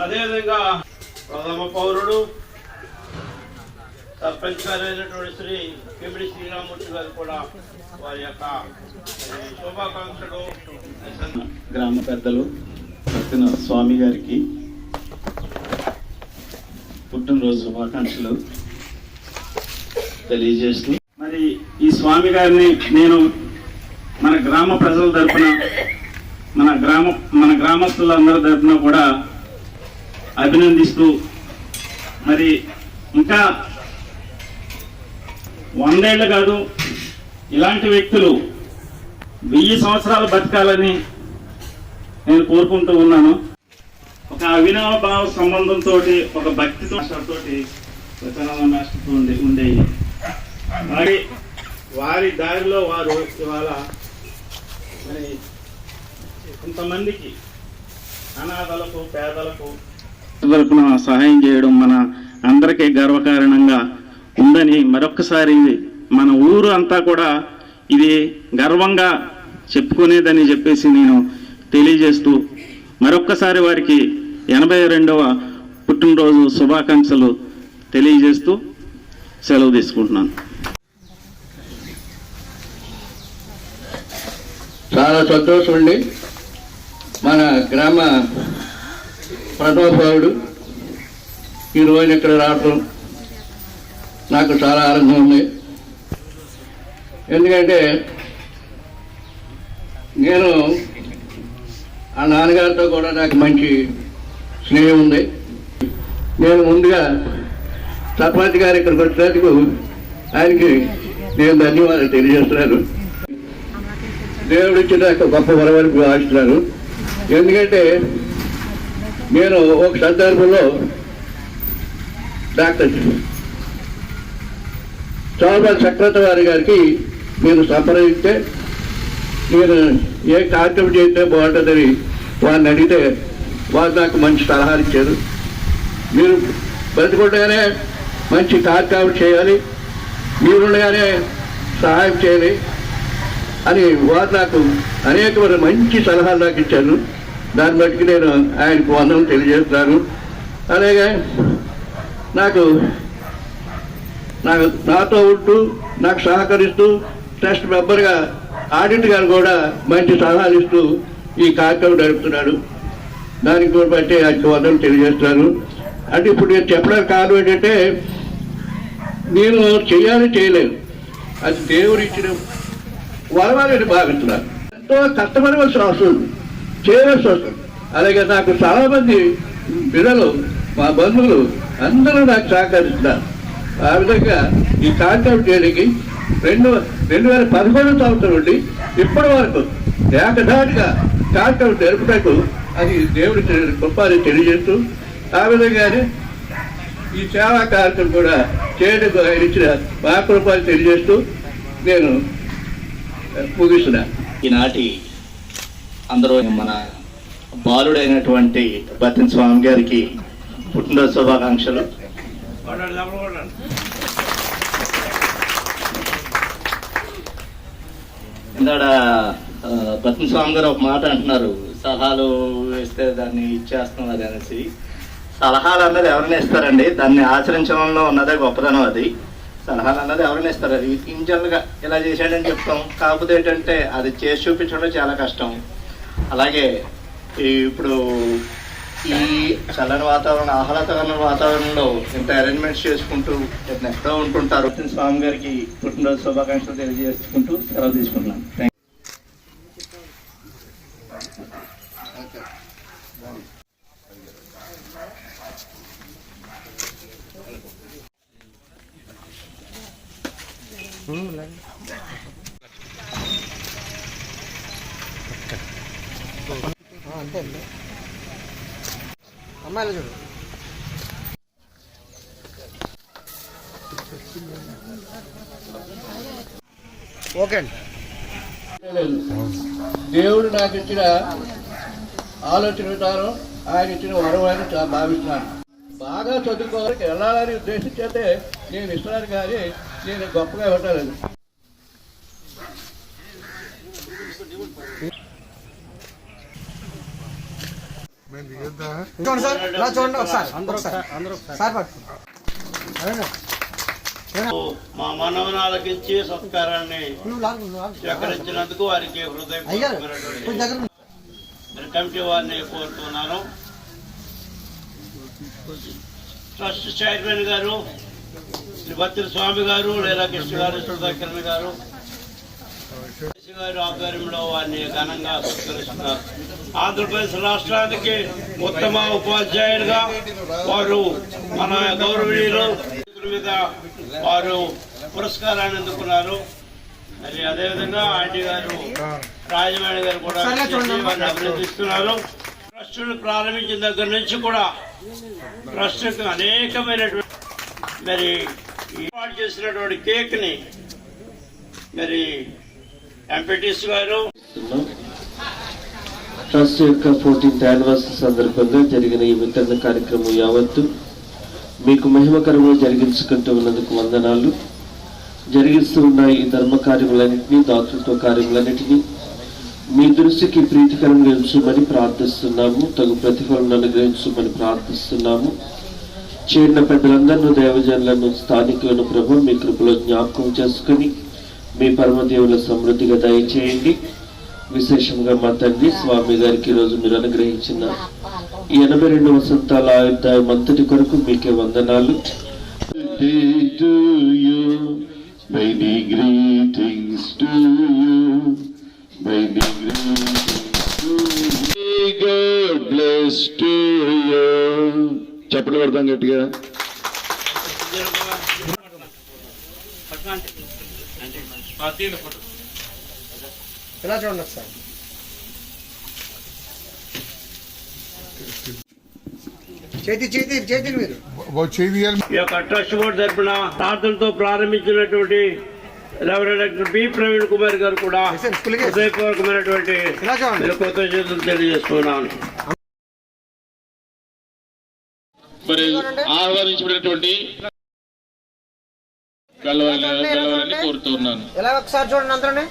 అదేవిధంగా ప్రథమ పౌరుడు సర్పంచ్ గారు అయినటువంటి శ్రీ పిమిడి శ్రీరామూర్తి గారు కూడా వారి యొక్క శుభాకాంక్షలు. గ్రామ పెద్దలు సత్యన స్వామి గారికి పుట్టినరోజు శుభాకాంక్షలు తెలియజేస్తూ, మరి ఈ స్వామి గారిని నేను మన గ్రామ ప్రజల తరఫున మన గ్రామస్తులందరి తరఫున కూడా అభినందిస్తూ, మరి ఇంకా 100 ఏళ్ళు కాదు, ఇలాంటి వ్యక్తులు 1000 సంవత్సరాలు బతకాలని నేను కోరుకుంటూ ఉన్నాను. ఒక అవినాభావ సంబంధంతో, ఒక భక్తితో మాస్టర్తో ఉండేవి. మరి వారి దారిలో వారు ఇవాళ మరి కొంతమందికి అనాథలకు పేదలకు తరపున సహాయం చేయడం మన అందరికీ గర్వకారణంగా ఉందని మరొక్కసారి మన ఊరు అంతా కూడా ఇది గర్వంగా చెప్పుకునేదని చెప్పేసి నేను తెలియజేస్తూ, మరొక్కసారి వారికి 82వ పుట్టినరోజు శుభాకాంక్షలు తెలియజేస్తూ సెలవు తీసుకుంటున్నాను. చాలా సంతోషం అండి. మన గ్రామ ప్రథమ పౌరుడు ఈరోజు ఇక్కడ రావడం నాకు చాలా ఆనందం ఉంది. ఎందుకంటే నేను ఆ నాన్నగారితో కూడా నాకు మంచి స్నేహం ఉంది. నేను ముందుగా సర్పంచ్ గారు ఇక్కడికి వచ్చినందుకు ఆయనకి నేను ధన్యవాదాలు తెలియజేస్తున్నాను. దేవుడు ఇచ్చిన గొప్ప వరవని భావిస్తున్నాను. ఎందుకంటే నేను ఒక సందర్భంలో డాక్టర్ చౌదరి చక్రవర్తి గారికి నేను సంప్రదిస్తే నేను ఏ కార్యక్రమం చేస్తే బాగుంటుందని వారిని అడిగితే వారు నాకు మంచి సలహాలు ఇచ్చారు. మీరు బతికుండగానే మంచి కార్యక్రమం చేయాలి, మీరుండగానే సహాయం చేయాలి అని వారు నాకు అనేకమైన మంచి సలహాలు నాకు ఇచ్చారు. దాన్ని బట్టి నేను ఆయనకు వందనం తెలియజేస్తున్నాను. అలాగే నాతో ఉంటూ నాకు సహకరిస్తూ ట్రస్ట్ మెంబర్గా ఆడిట్ గారు కూడా మంచి సలహాలు ఇస్తూ ఈ కార్యక్రమం నడుపుతున్నాడు. దానికి కూడా బట్టి ఆయనకు వందనం తెలియజేస్తున్నాను. అంటే ఇప్పుడు నేను చెప్పడానికి కారణం ఏంటంటే నేను చేయలేను, అది దేవుడు ఇచ్చిన వరవాలని భావిస్తున్నాను. ఎంతో కష్టపడవలసి వస్తుంది, చేయవలసి వస్తుంది. అలాగే నాకు చాలామంది పిల్లలు, మా బంధువులు అందరూ నాకు సహకరిస్తున్నారు. ఆ విధంగా ఈ కార్యక్రమం చేయడానికి 2011 సంవత్సరం నుండి ఇప్పటి వరకు ఏకధాటిగా కార్యక్రమం జరుపుటకు అది దేవుడి గొప్పని తెలియజేస్తూ, ఆ విధంగానే ఈ సేవా కార్యక్రమం కూడా చేయడానికి ఆయన ఇచ్చిన మా కృపని తెలియజేస్తూ నేను ముగిస్తున్నా. ఈనాటి అందరూ మన బాలుడైనటువంటి బతిన స్వామి గారికి పుట్టినరోజు శుభాకాంక్షలు. ఇందాడ బతిన స్వామి గారు ఒక మాట అంటున్నారు, సలహాలు ఇస్తే దాన్ని ఇచ్చేస్తాం అది అనేసి. సలహాలు అన్నది ఎవరైనా ఇస్తారండి, దాన్ని ఆచరించడంలో ఉన్నదే గొప్పదనం. అది సలహాలు అన్నది ఎవరైనా ఇస్తారు, అది ఇంజనల్గా ఇలా చేశాడని చెప్తాం. కాకపోతే ఏంటంటే అది చేసి చూపించడం చాలా కష్టం. అలాగే ఇప్పుడు ఈ చల్లని వాతావరణం, ఆహ్లాదకరమైన వాతావరణంలో ఇంత అరేంజ్మెంట్స్ చేసుకుంటూ ఎక్కడో ఉంటుంటారు. స్వామి గారికి పుట్టినరోజు శుభాకాంక్షలు తెలియజేసుకుంటూ సెలవు తీసుకుంటున్నాను. అంతే అండి అమ్మాయిలు చూడు. ఓకే అండి. దేవుడు నాకు ఇచ్చిన ఆలోచన విధానం, ఆయన ఇచ్చిన వరం అని భావిస్తున్నాను. బాగా చదువుకోవాలని వెళ్ళాలని ఉద్దేశించే నేను ఇస్తున్నాను, కానీ నేను గొప్పగా ఉంటాను. చూడండి సార్, ఇలా చూడండి ఒకసారి సార్ పట్టుకోండి. అదేనా? మా మనవనాలకి ఇచ్చి సత్కారాన్ని నువ్వు లాగు, నువ్వు లాగు. స్వీకరించినందుకు వారికి అయ్యారు హృదయపూర్వకమైనటువంటి కొంచెం దగ్గర ఉండు. కమిటీ వారిని కోరుతున్నాను. ట్రస్ట్ చైర్మన్ గారు శ్రీ బత్తిరి స్వామి గారు, లీలాకృష్ణ గారు, సుధాకరణ్ గారు గారి ఆధ్వర్యంలో వారిని ఘనంగా సత్కరిస్తున్నారు. ఆంధ్రప్రదేశ్ రాష్ట్రానికి ఉత్తమ ఉపాధ్యాయులుగా వారు మన గౌరవనీయులు మీద వారు పురస్కారాన్ని అందుకున్నారు. మరి అదేవిధంగా ఆంటీ గారు రాజమణి గారు కూడా వారిని అభినందిస్తున్నారు. ట్రస్టును ప్రారంభించిన దగ్గర నుంచి కూడా ట్రస్టుకు అనేకమైనటువంటి మరి ఏర్పాటు చేసినటువంటి కేక్ ని మరి ఎంపీటీసీ గారు ట్రస్ట్ యొక్క 14th యానివర్సరీ సందర్భంగా జరిగిన ఈ వితరణ కార్యక్రమం యావత్తు మీకు మహిమకరంగా జరిగించుకుంటూ ఉన్నందుకు వందనాలు. జరిగిస్తూ ఉన్న ఈ ధర్మ కార్యములన్నింటినీ, దాతృత్వ కార్యములన్నింటినీ మీ దృష్టికి ప్రీతికరంగా ఉంచమని ప్రార్థిస్తున్నాము. తగు ప్రతిఫలం అనుగ్రహించమని ప్రార్థిస్తున్నాము. చేరిన పెద్దలందరినూ, దేవజనులను, స్థానికులను ప్రభు మీ కృపలో జ్ఞాపకం చేసుకుని మీ పరమదేవుల సమృద్ధిగా దయచేయండి. విశేషంగా మా తండ్రి స్వామి గారికి ఈరోజు మీరు అనుగ్రహించిన ఈ 82 వసంతాల ఆయుర్దాయం అంతటి కొరకు మీకే వందనాలు. చెప్పలు పెడతాం గట్టిగా. ఇలా చూడండి ఒకసారి. చేతి మీరు ఈ యొక్క ట్రస్ట్ బోర్డు తరఫున ప్రార్థనతో ప్రారంభించినటువంటి reverend doctor B Praveen Kumar గారు కూడా హృదయపూర్వకమైనటువంటి ఇలా చూడండి. కృతజ్ఞతలు తెలియజేస్తున్నాను. మరి ఆహ్వానించినటువంటి కలవాలని కోరుతున్నాను. ఇలా ఒకసారి చూడండి అందరూ.